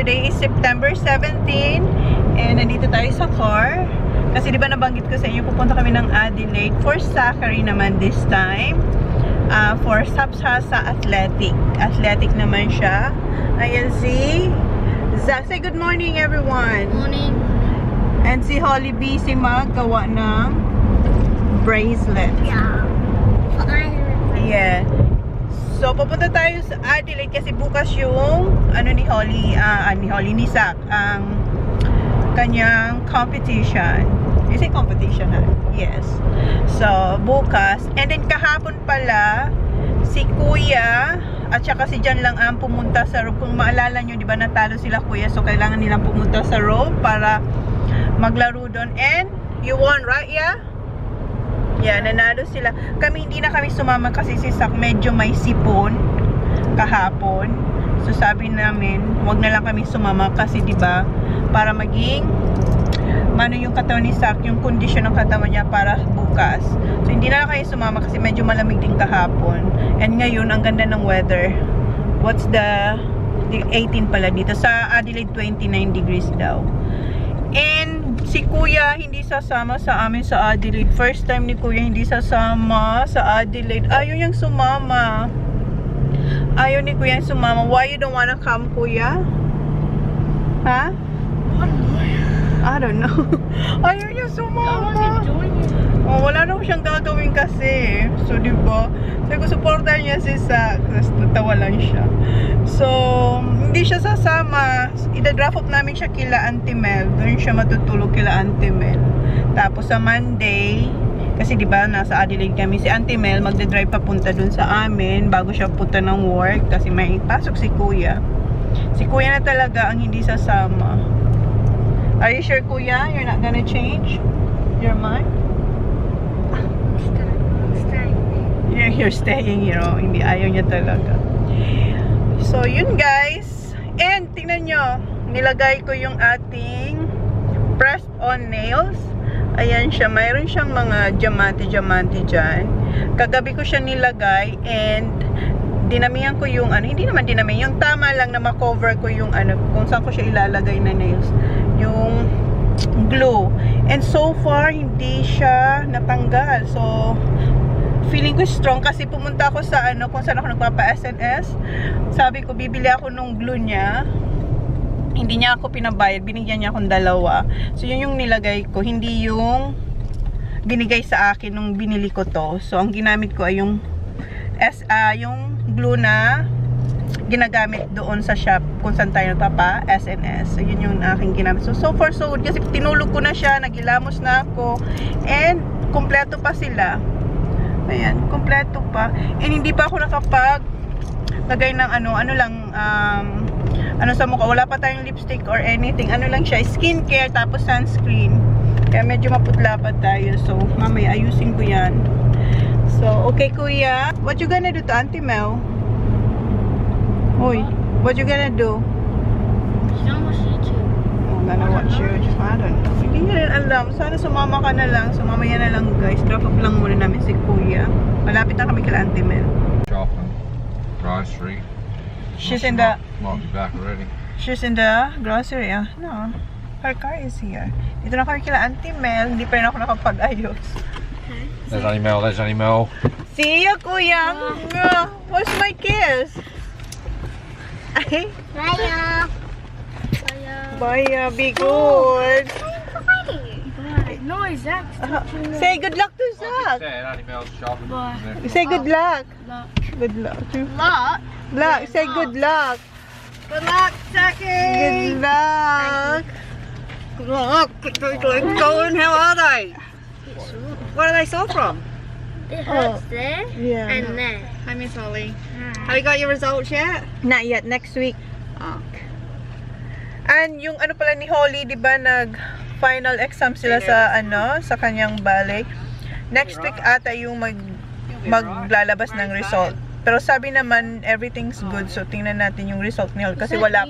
today is September 17 and nandito tayo sa car. Kasi di ba nabanggit ko sa inyo, pupunta kami ng Adelaide for Zachary naman this time. For Sapsa sa athletic. Athletic naman siya. Ayan si Zach. Say good morning everyone. Morning. And si Holly B, si Mag, gawa ng bracelet. Yeah. Yeah. So, pupunta tayo sa Adelaide kasi bukas yung ni Zach, ang kanyang competition. Is it competition? Yes. So, bukas. And then, kahapon pala, si Kuya at saka si Jan lang ang pumunta sa Rome. Kung maalala nyo, di ba natalo sila Kuya? So, kailangan nilang pumunta sa Rome para maglaro doon. And, you won, right? Yeah? Yeah, nanalo sila. Hindi na kami sumama kasi si Zach medyo may sipon kahapon. So sabi namin, wag na lang kami sumama kasi 'di ba, para maging mano yung katawan ni Zach, yung kondisyon ng katawan niya para bukas. So hindi na lang kayo sumama kasi medyo malamig din kahapon. And ngayon ang ganda ng weather. What's the 18 pala dito sa Adelaide, 29 degrees daw. And si Kuya hindi sasama sa amin sa Adelaide. First time ni Kuya hindi sasama sa Adelaide. Ayaw niyang sumama. Ayaw ni Kuya sumama. Why you don't wanna come, Kuya? Ha? I don't know. Ayaw niya sumama. Oh, wala na siyang gagawin kasi. So, diba? Sabi ko, supportan niya si Zach. Tapos, natawa lang siya. So, hindi siya sasama. Ida-drop off namin siya kila Auntie Mel. Doon siya matutulog kila Auntie Mel. Tapos, sa Monday, kasi diba, nasa Adelaide kami, si Auntie Mel magdadrive papunta dun sa amin bago siya punta ng work kasi may pasok si Kuya. Si Kuya na talaga ang hindi sasama. Are you sure, Kuya? You're not gonna change your mind? You're staying, you know, hindi ayaw niya talaga. So, yun guys. And, tingnan nyo, nilagay ko yung ating pressed on nails. Ayan siya, mayroon siyang mga diamante dyan. Kagabi ko siya nilagay and dinamihan ko yung hindi naman dinamihan, yung tama lang na makover ko yung kung saan ko siya ilalagay na nails. Yung glue. And so far, hindi siya natanggal. So, feeling ko strong kasi pumunta ako sa kung saan ako nagpapa-SNS. Sabi ko, bibili ako nung glue niya. Hindi niya ako pinabayad. Binigyan niya akong 2. So, yun yung nilagay ko. Hindi yung binigay sa akin nung binili ko to. So, ang ginamit ko ay yung glue na ginagamit doon sa shop kung saan tayo nagpapa-SNS. So, yun yung aking ginamit. So far, so good. Kasi tinulog ko na siya. Nagilamos na ako. And, kompleto pa sila. Ayan, kompleto pa. And hindi pa ako lagay ng sa mukha. Wala pa tayong lipstick or anything. Ano lang siya, skincare tapos sunscreen. Kaya medyo maputla pa tayo. So, mamaya ayusin ko yan. So, okay Kuya. What you gonna do to Auntie Mel? Hoy, what you gonna do? She's gonna watch YouTube. I'm gonna watch YouTube. I don't know. Hindi niya rin alam. Sana sumama ka na lang. So, mamaya na lang guys. Drop off lang muna namin si Kuya. Malapit na kami kila Auntie Mel. Shopping, grocery. She's in the... Might be back already. She's in the grocery. No. Her car is here. Dito na kami kila Auntie Mel. Hindi pa rin ako nakapag-ayos. There's Auntie Mel, there's Auntie Mel. See you, Kuya. Where's my kiss? Ay. Bye. Bye, be good. No, Zach. Say good luck to Zach. Auntie Mel's shopping. Bye. Say good luck. Luck. Good luck. Luck. Luck. Say good luck. Good luck, Zachy. Good luck. Good luck. Going. How are they? Where are they sold from? It hurts there and there. Hi, Miss Holly. Have you got your results yet? Not yet. Next week. Oh. And yung pala ni Holly, di ba nag-final exam sila sa sa kanyang balik. Next week ata yung maglalabas ng result. Pero sabi naman everything's good. So tingnan natin yung result ni Holly kasi wala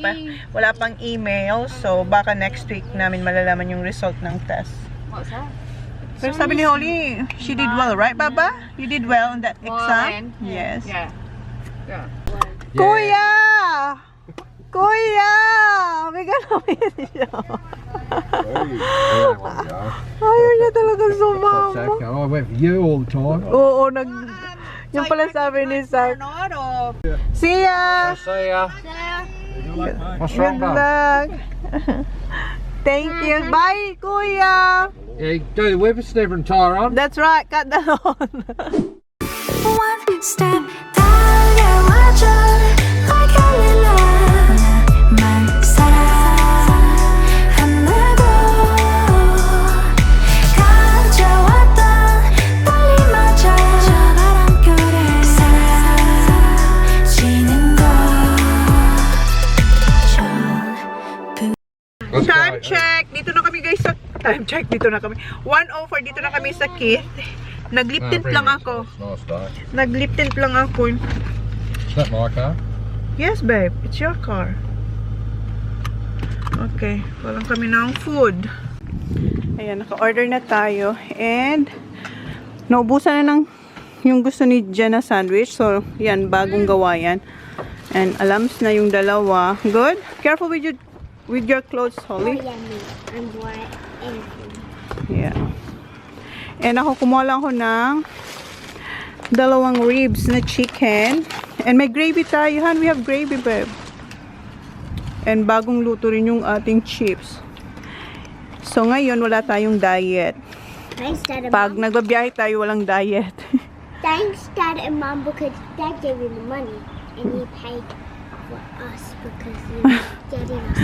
pang email. So baka next week namin malalaman yung result ng test. What's that? Pero sabi ni Holly, she did well, right, Baba? You did well in that exam? Yes. Yeah. Kuya! Kuya! Bigyan namin siya. Ayaw niya talaga sumama. I went for you all the time. Oo, yung pala sabi ni Zach. See ya! See ya. What's Good wrong, Mum? luck. Thank you. Bye, Kuya. Yeah, do the whippersnapper and tie her on. That's right. Cut that on. One step 달려와줘 like a love 말 사랑한다고 가져왔던 떨림마저 저 바람결에 사라지는 것 Let's Time go. check. Dito na kami guys sa... Time check. Dito na kami. 1:04. Dito na kami sa Keith. Nag-lip tint lang ako. Nice day. Nag-lip tint lang ako. Is that my car? Yes, babe. It's your car. Okay. Walang kami ng food. Ayan. Naka-order na tayo. And naubusan na ng yung gusto ni Jen na sandwich. So, yan. Bagong gawa yan. And alams na yung dalawa. Good? Careful with your clothes, Holly. I'm white and Yeah. And ako, kumuha lang ako ng dalawang ribs na chicken. And may gravy tayo, Han. We have gravy, babe. And bagong luto rin yung ating chips. So, ngayon, wala tayong diet. Thanks, Dad and Pag Mom. nagbabiyahe tayo, walang diet. Thanks, Dad and Mom, because Dad gave you the money and you paid for us because you were getting us.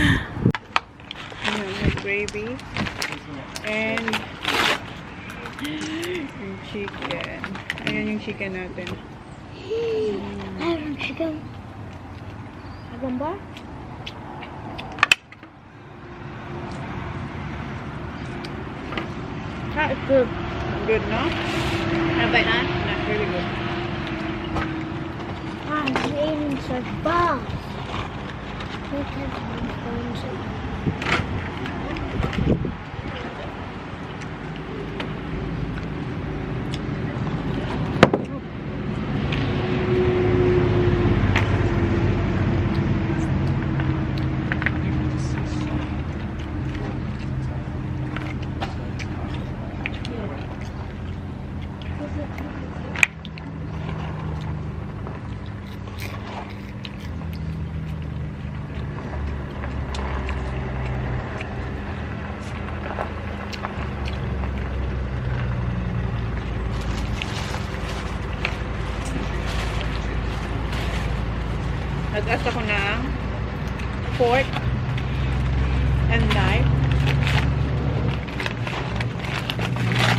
Ayan, may gravy. And yung chicken. Ayan yung chicken natin. Iron chicken. Iron bar? That is good. Good, no? How about that? Not really good. I'm eating so fast. Look at my phone. Nag-ask ako ng fork and knife.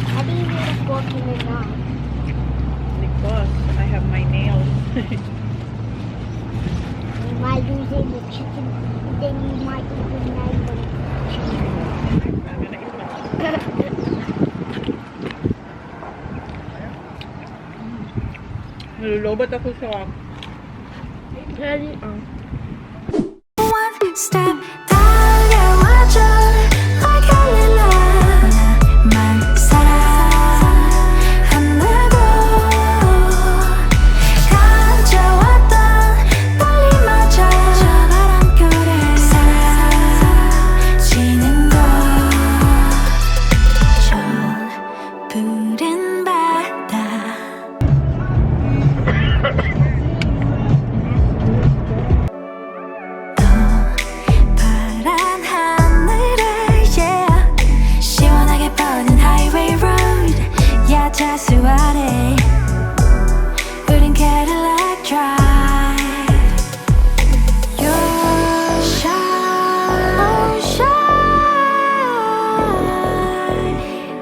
How do you need a fork and a knife? Because I have my nails. You might lose in the chicken, then you might eat the knife on the chicken. Nalulobot ako sa One step 달려와줘 like a love 말 사랑한다고 가져왔던 떨림마저 저 바람결에 사라지는 것 좋은 푸른 바다 파란 하늘에 yeah 시원하게 뻗은 highway road 야자수 아래 우린 Cadillac drive Your shine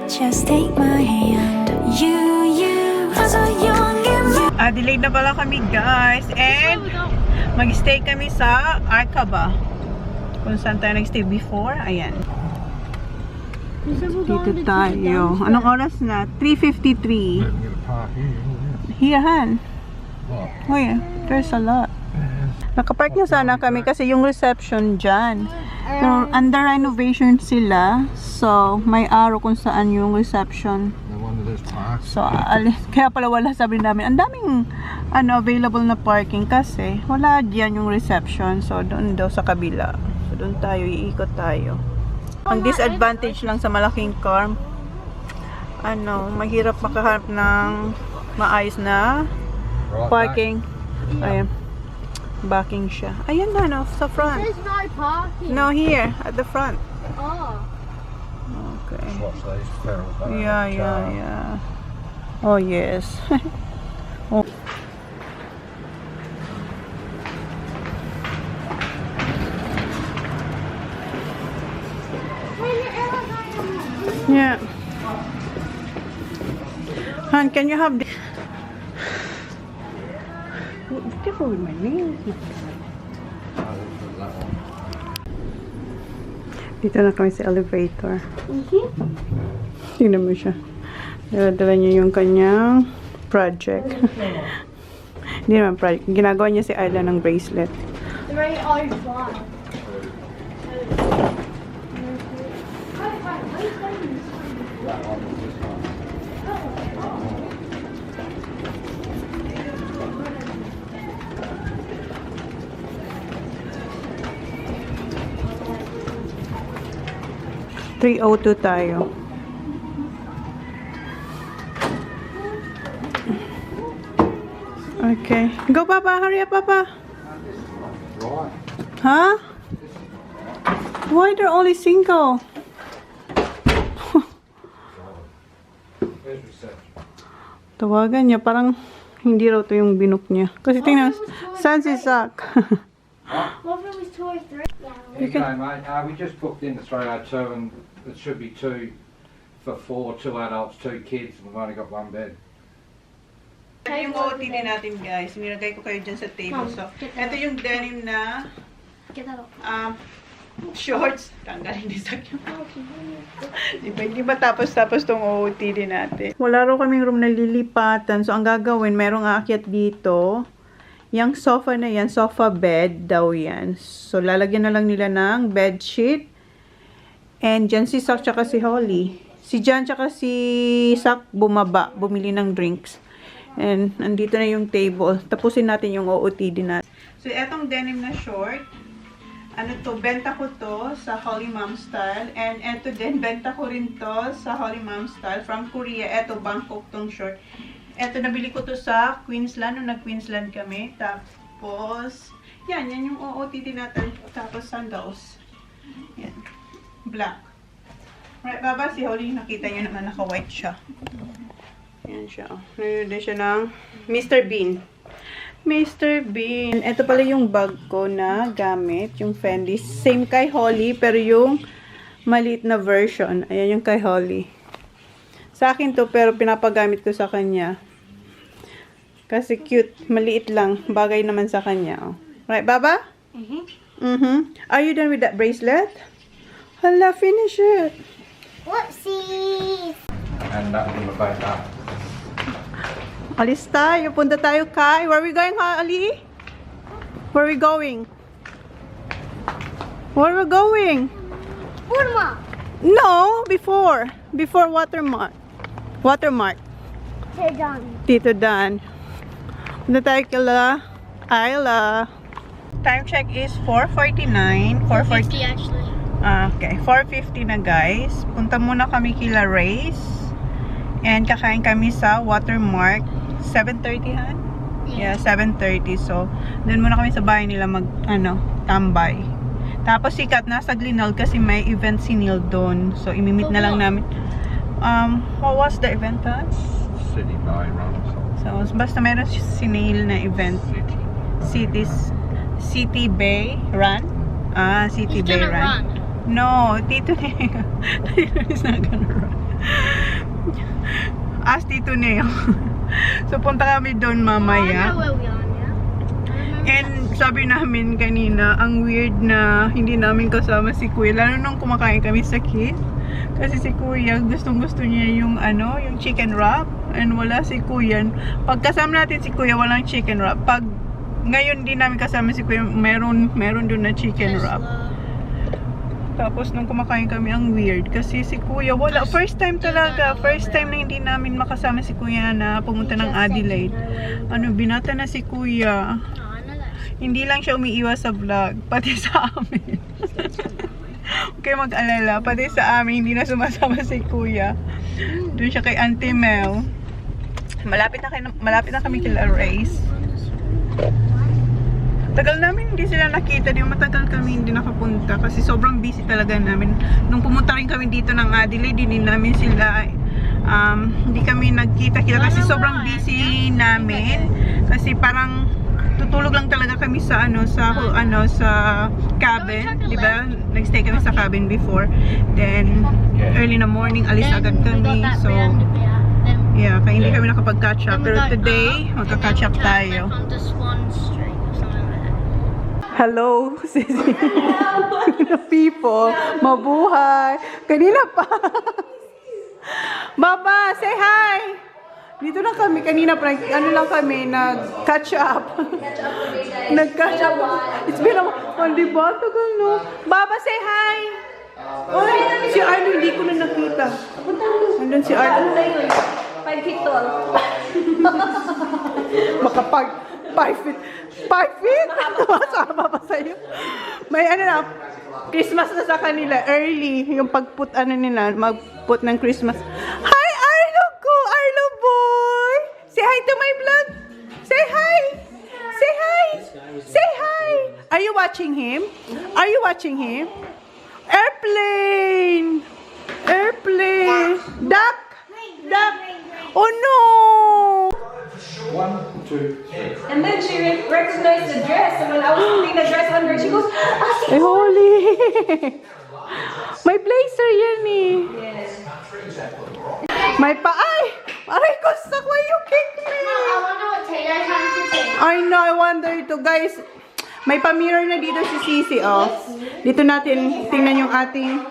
Just take my hand You 어서 용기 Adelaide na pala kami guys. And mag-stay kami sa Arcaba. Kung saan tayo nag-stay before. Ayan. Dito tayo. Anong oras na? 3:53. We're going to park here. Here, Han. What? Oh yeah, there's a lot. Nakapark na sana kami kasi yung reception dyan. Pero under renovation sila. So, may araw kung saan yung reception. No wonder there's parks. So, kaya pala wala, sabi namin. Ang daming available na parking kasi wala diyan yung reception. So, doon daw sa kabila. So, doon tayo, iikot tayo. Ang disadvantage lang sa malaking car, mahirap makahanap ng maayos na parking. Ayan. Backing siya. Ayan na, no? Sa front. There's no parking. No, here. At the front. Oh. Okay. Watch these feral Yeah. Oh, yes. Oh. Yeah. Han, can you have this? Be careful with my nails. Dito na kami sa elevator. Tingnan mo siya. Dala niya yung kanyang project. Hindi naman project. Ginagawa niya si Ayla ng bracelet. 305. 302 tayo. Okay. Go, Papa. Hurry up, Papa. Right. Huh? Why they're only single? There's reception. Tawagan niya. Parang hindi raw to yung binook niya. Kasi tingnan, saan si Zach? What if it was 2 or 3? Okay, mate. We just booked in the 302 and it should be 2 for 4, 2 adults, 2 kids. We've only got 1 bed. Ito yung OOTD natin, guys. Nilagay ko kayo dyan sa table. So, ito yung denim na Get that off. shorts. Tanggalin ni Zach yung Hindi matapos tong OOTD natin. Wala raw kaming room na lilipatan. So, ang gagawin, merong aakyat dito. Yung sofa na yan, sofa bed daw yan. So, lalagyan na lang nila ng bed sheet. And dyan si Zach tsaka si Holly. Si Jan tsaka si Zach bumaba, bumili ng drinks. And andito na yung table. Tapusin natin yung OOTD natin. So, etong denim na short. Benta ko to sa Holly Mom Style. And eto din, benta ko rin to sa Holly Mom Style. From Korea, eto, Bangkok tong short. Eto, nabili ko to sa Queensland, nung nag-Queensland kami. Tapos, yan yung OOTD natin. Tapos, sandals. Yan. Black. Right, Baba, si Holly, nakita nyo naman, naka-white siya. Yan siya. Nanonood siya ng Mr. Bean. Mr. Bean. Ito pala yung bag ko na gamit. Yung Fendi. Same kay Holly, pero yung maliit na version. Ayan yung kay Holly. Sa akin to, pero pinapagamit ko sa kanya. Kasi cute. Maliit lang. Bagay naman sa kanya. Oh. Right, Baba? Are you done with that bracelet? Hala, finish it. Whoopsies! And that will be my back up. Alis tayo. Punta tayo kay. Where are we going, Ali? Where are we going? Where are we going? Burma! No, before. Before Watermark. Watermark. Hey, John. Tito Dan. Punta tayo kila Ayla. Time check is 4:49. 4:40 actually. Okay, 4:50 na guys. Punta muna kami kila Ray's. And kakain kami sa Watermark. 7:30 han? Yeah, 7:30. So, doon muna kami sa bahay nila tambay. Tapos sikat nasa Glenelg kasi may event si Neil doon. So, imimit na lang namin. What was the event han? City Bay Run or something. So, basta meron si Neil na event. City Bay Run? City Bay Run. No, Tito Neo. Tito is not gonna run. Ask Tito Neo. So, punta kami doon mamaya. I know where we are now. And sabi namin kanina, ang weird na hindi namin kasama si Kuya. Lalo nung kumakain kami sa Kids. Kasi si Kuya, gustong-gusto niya yung yung chicken wrap. And wala si Kuya. Pag kasama natin si Kuya, walang chicken wrap. Pag ngayon din namin kasama si Kuya, meron doon na chicken wrap. Tapos nung kumakain kami, ang weird. Kasi si Kuya, wala. First time talaga. First time na hindi namin makasama si Kuya na pumunta ng Adelaide. Binata na si Kuya. Hindi lang siya umiiwas sa vlog. Pati sa amin. Huwag kayo mag-alala. Pati sa amin, hindi na sumasama si Kuya. Doon siya kay Auntie Mel. Malapit na kami kila Race. Tagal namin hindi sila nakita, di matagal kami hindi nakapunta kasi sobrang busy talaga namin. Nung pumunta rin kami dito ng Adelaide, hindi namin sila hindi kami nagkita-kita kasi sobrang busy namin. Kasi parang tutulog lang talaga kami sa sa cabin, di ba? Nagstay kami sa cabin before. Then early na morning alis agad kami. So yeah, kaya hindi kami nakapag-catch up. Pero today, magka-catch up tayo. Hello, sisi. People, mabuhay. Kanina pa. Baba, say hi. Dito na kami, kanina pa, lang kami, nag-catch up. Nag-catch up. It's been di ba? Tagal, no? Baba, say hi. Oy, si Arlo, hindi ko na nakita. Nandun si Arlo. 5 feet tall. Baka 5 feet. 5 feet? Masama pa sa'yo. May Christmas na sa kanila. Early. Yung pag-put nila, mag-put ng Christmas. Hi, Arlo ko! Arlo boy! Say hi to my vlog! Say hi! Say hi! Say hi! Are you watching him? Are you watching him? Airplane! Airplane! Duck! Duck! Oh no! 1, 2, 3. And then she recognized the dress. And when I was putting the dress on her, she goes, Ay, holy! May blazer yan eh. yes. May ay! Aray ko, stuck. Why you kick me? I wonder what Taylor's having to take. I know, I wonder ito. Guys, may pa-mirror na dito si Sisi, oh. Dito natin tingnan yung ating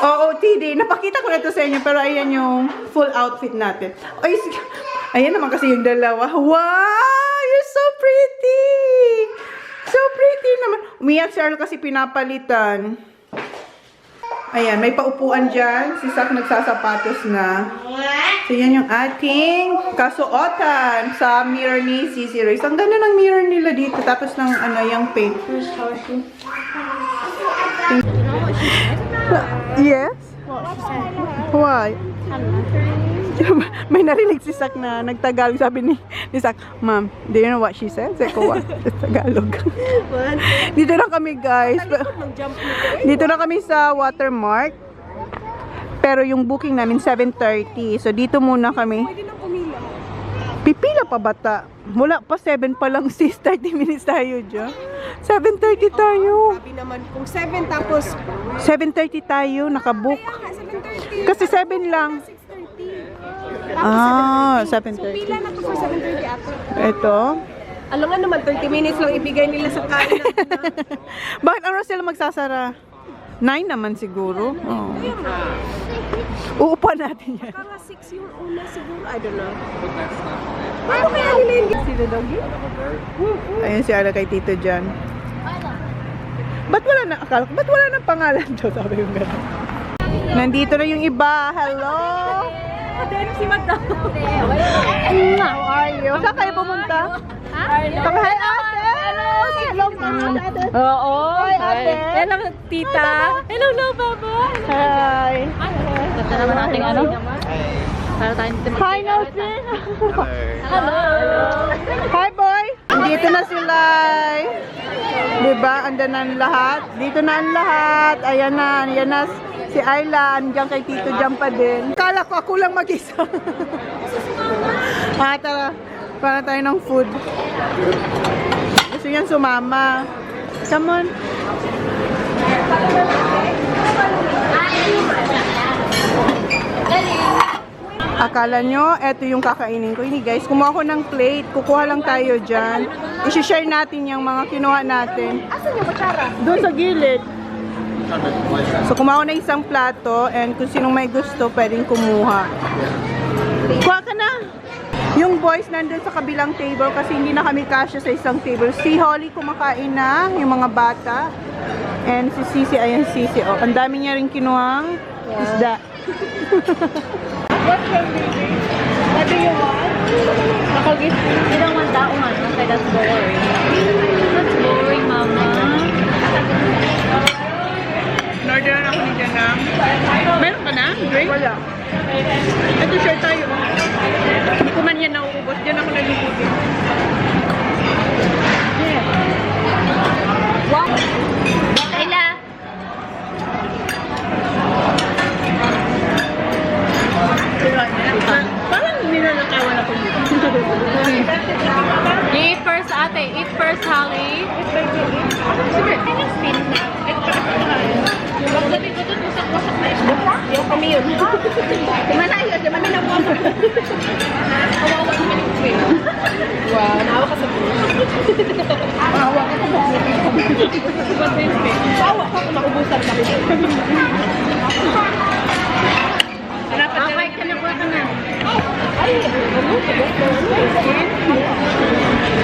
OOTD. Napakita ko na ito sa inyo, pero ayan yung full outfit natin. Ay, ayan naman kasi yung dalawa. Wow! You're so pretty! So pretty naman. Umiyak si Arlo kasi pinapalitan. Ayan, may paupuan dyan. Si Sak nagsasapatos na. So, yan yung ating kasuotan sa mirror ni Sisi Race. Ang ganda ng mirror nila dito. Tapos ng yung paint. Yes? Why? May narinig si Sak na nagtagalog. Sabi ni Sak, Ma'am, do you know what she said? Sabi ko, what? Tagalog. Dito na kami, guys. Dito na kami sa Watermark. Pero yung booking namin 7:30. So dito muna kami. Pwede nang pumila. Pipila pa bata? Wala pa, 7 pa lang sis. 30 minutes tayo dyan. 7:30 tayo. Sabi naman, kung 7 tapos 7:30 tayo, nakabook. 7:30. Kasi 7 lang. 6:30. Ah, So 7:30. pila na to for 7:30 ata. Ito. Alam nga naman, 30 minutes lang ibigay nila sa kain natin. Bakit ano sila magsasara? 9 naman siguro. Oh. Uupa natin yan. Baka nga 6 yung una siguro, I don't know. Paano kaya nila yung sila doggy? Ayun si Ala kay Tito dyan. Ba't wala na pangalan to? Sabi yung gano'n. Nandito na yung iba. Hello! Then si Madam. How are you? Saan kayo pumunta? Hi, ate! Hello, ate! Oo, hi, ate! Hello, tita! Hello, baba! Hi! Ganda naman nating ano? Para tayong Hi, Nelson! Hello! Hi, boy! Dito na sila. Diba? Andan na ang lahat. Dito na ang lahat. Ayan na. Si Ayla, andiyan kay Tito dyan pa din. Kala ko ako lang mag-isa. Tara. Para tayo ng food. Gusto niyan sumama. Come on. Akala nyo, eto yung kakainin ko. Hindi guys, kumuha ko ng plate. Kukuha lang tayo dyan. I-share natin yung mga kinuha natin. Asan yung kutsara? Doon sa gilid. So, kumuha ko na isang plato and kung sinong may gusto, pwedeng kumuha. Kuha ka na! Yung boys nandun sa kabilang table kasi hindi na kami kasya sa isang table. Si Holly kumakain na, yung mga bata. And si Sisi, ayan Sisi. Oh, ang dami niya rin kinuhang isda. What's your baby? What do you want? Ako, you don't want that one. Okay, that's boring. That's boring, Mama. Northern ako ni Ganap. Meron ka na? Drink? Wala. Ito share tayo. Hindi ko man yan nauubos. Diyan ako nalilibig. Wow. Ayla. Parang nilalakawan ako dito. Eat first, ate. Eat first, Holly. Sige. Huwag sabi ko doon, wasak-wasak na isda. Yung kami yun. Kumana yun, di man nila po. Kawawa naman yung kway. Wow, naawa ka sa buhay. Naawa ka sa buhay. Naawa ka kung naubusan ka. Okay, kanakuha ka na.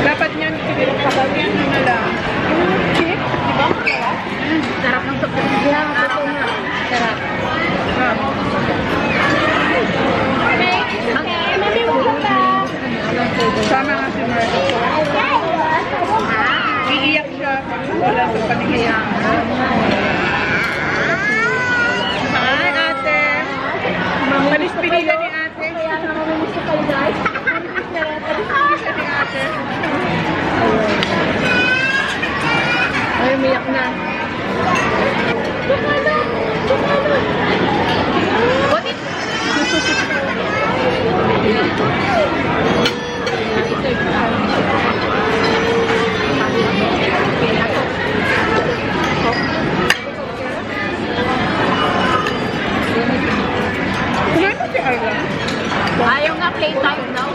Dapat niyan, kapagyan mo na lang. Chip, di ba? Sarap ng sopa. Yeah, ako nga. Sarap. Okay, mami, welcome back. Sama nga si Marco. Iiyak siya pag wala sa paningin. Hi, ate. Manis pinila ni ate. Manis pinila ni ate. Ay, umiyak na. What is... Kumain mo si Arla? Ayaw nga playtime now.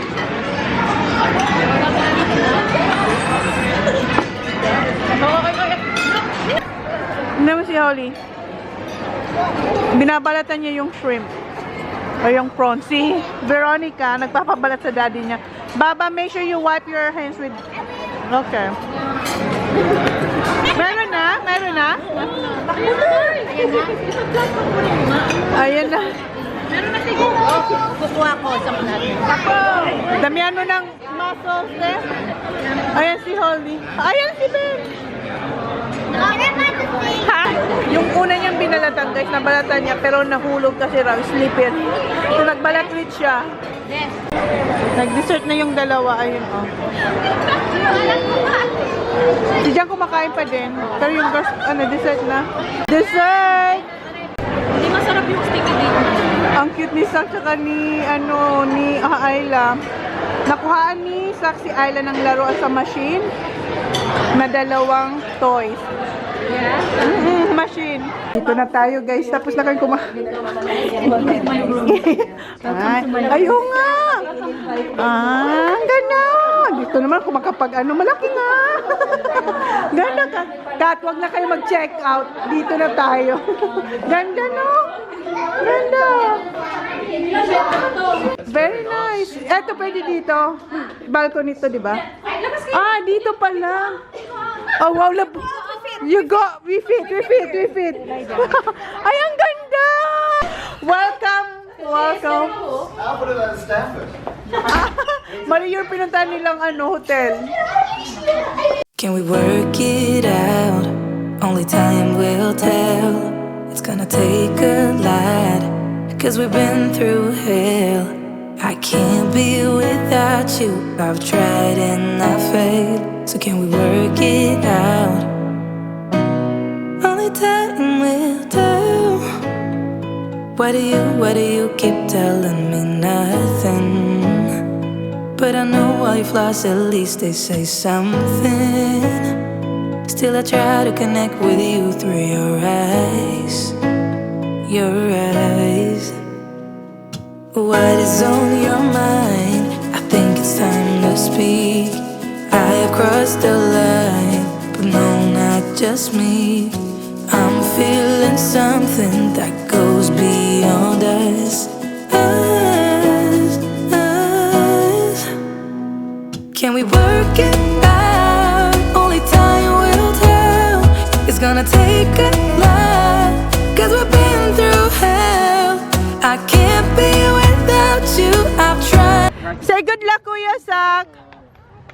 Ano mo si Holly? Binabalatan niya yung shrimp. O yung prawn. Si Veronica, nagpapabalat sa daddy niya. Baba, make sure you wipe your hands with... Okay. Meron na? Meron na? Ayan na. Meron na siguro. Kukuha ko sa natin. Damihan mo ng muscles, eh. Ayan si Holly. Ayan si Ben. Ha? Yung una niyang binalatan, guys, nabalatan niya, pero nahulog kasi raw, slippery. So, nagbalat ulit siya. Nag-dessert na yung dalawa, ayun, oh. Si Jan kumakain pa din, pero yung girls, dessert na. Dessert! Hindi masarap yung sticky dito. Ang cute ni Sak, tsaka ni Ayla. Nakuhaan ni Sak si Ayla ng laruan sa machine na dalawang toys. Yeah? Machine. Dito na tayo, guys. Tapos na kayo Ayun nga! Ganda! Dito naman kumakapag malaki nga! Ganda ka! Kat, wag na kayo mag-check out. Dito na tayo. Ganda, no? Ganda! Very nice. Eto, pwede dito. Balcony to, di ba? Ah, dito pala. Oh, wow. You go. We fit. Ay, ang ganda! Welcome. I'll put it at Stanford. Mali yung pinuntahan nilang hotel. Can we work it out? Only time will tell. It's gonna take a lot, 'cause we've been through hell. I can't be without you. I've tried and I failed. So can we work it out? Only time will tell. Why do you keep telling me nothing? But I know all your flaws, at least they say something. Still I try to connect with you through your eyes. Your eyes. What is on your mind? I think it's time to speak. I have crossed the line, but no, not just me. I'm feeling something that goes beyond us. Can we work it out? Only time will tell. It's gonna take a lot, 'cause we've been through hell. I can't be without you, I've tried. Say good luck, Kuya Sak.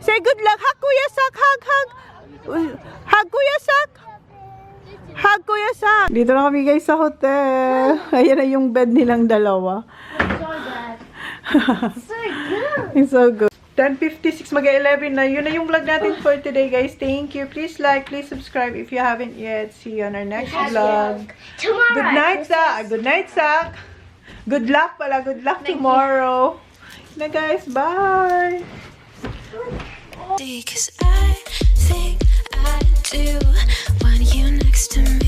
Say good luck. Hug, Kuya Sak. Hug, hug. Hug, Kuya Sak. Hug, Kuya Sak. Dito na kami guys sa hotel. Ayan na yung bed nilang dalawa. It's so good. 10:56, mag-11 na. Yun na yung vlog natin for today, guys. Thank you. Please like, please subscribe if you haven't yet. See you on our next vlog. Tomorrow. Good night, Sak. Good night, Sak. Good luck pala. Good luck tomorrow. Na guys, bye. 'Cause I think I do want you next to me.